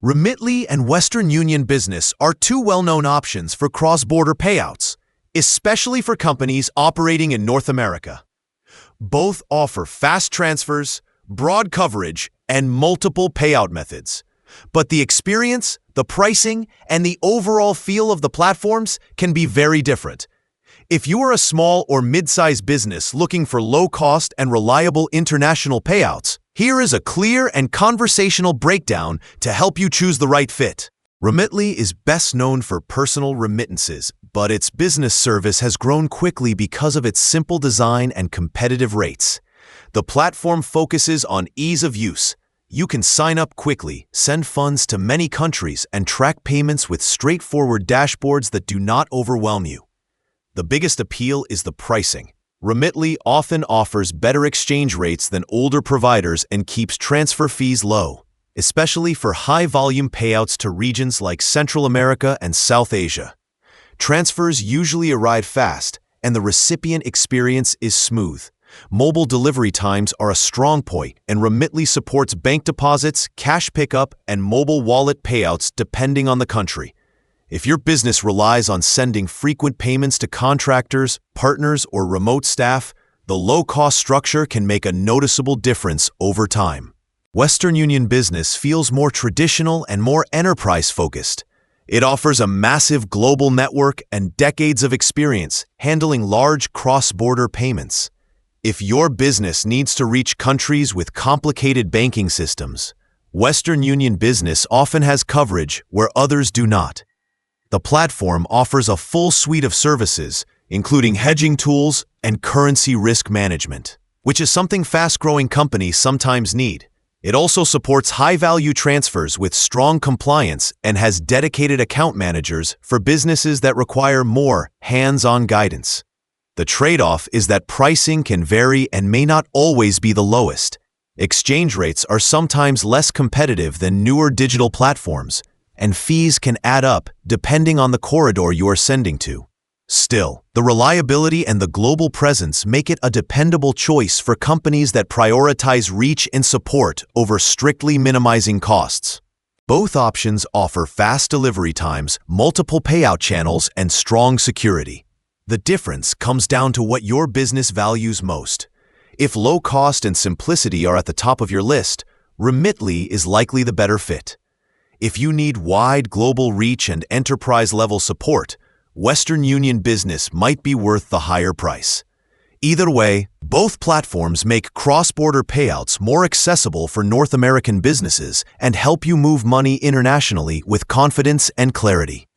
Remitly and Western Union Business are two well-known options for cross-border payouts, especially for companies operating in North America. Both offer fast transfers, broad coverage, and multiple payout methods. But the experience, the pricing, and the overall feel of the platforms can be very different. If you are a small or mid-sized business looking for low-cost and reliable international payouts, here is a clear and conversational breakdown to help you choose the right fit. Remitly is best known for personal remittances, but its business service has grown quickly because of its simple design and competitive rates. The platform focuses on ease of use. You can sign up quickly, send funds to many countries, and track payments with straightforward dashboards that do not overwhelm you. The biggest appeal is the pricing. Remitly often offers better exchange rates than older providers and keeps transfer fees low, especially for high-volume payouts to regions like Central America and South Asia. Transfers usually arrive fast, and the recipient experience is smooth. Mobile delivery times are a strong point, and Remitly supports bank deposits, cash pickup, and mobile wallet payouts depending on the country. If your business relies on sending frequent payments to contractors, partners, or remote staff, the low-cost structure can make a noticeable difference over time. Western Union Business feels more traditional and more enterprise-focused. It offers a massive global network and decades of experience handling large cross-border payments. If your business needs to reach countries with complicated banking systems, Western Union Business often has coverage where others do not. The platform offers a full suite of services, including hedging tools and currency risk management, which is something fast-growing companies sometimes need. It also supports high-value transfers with strong compliance and has dedicated account managers for businesses that require more hands-on guidance. The trade-off is that pricing can vary and may not always be the lowest. Exchange rates are sometimes less competitive than newer digital platforms, and fees can add up depending on the corridor you are sending to. Still, the reliability and the global presence make it a dependable choice for companies that prioritize reach and support over strictly minimizing costs. Both options offer fast delivery times, multiple payout channels, and strong security. The difference comes down to what your business values most. If low cost and simplicity are at the top of your list, Remitly is likely the better fit. If you need wide global reach and enterprise-level support, Western Union Business might be worth the higher price. Either way, both platforms make cross-border payouts more accessible for North American businesses and help you move money internationally with confidence and clarity.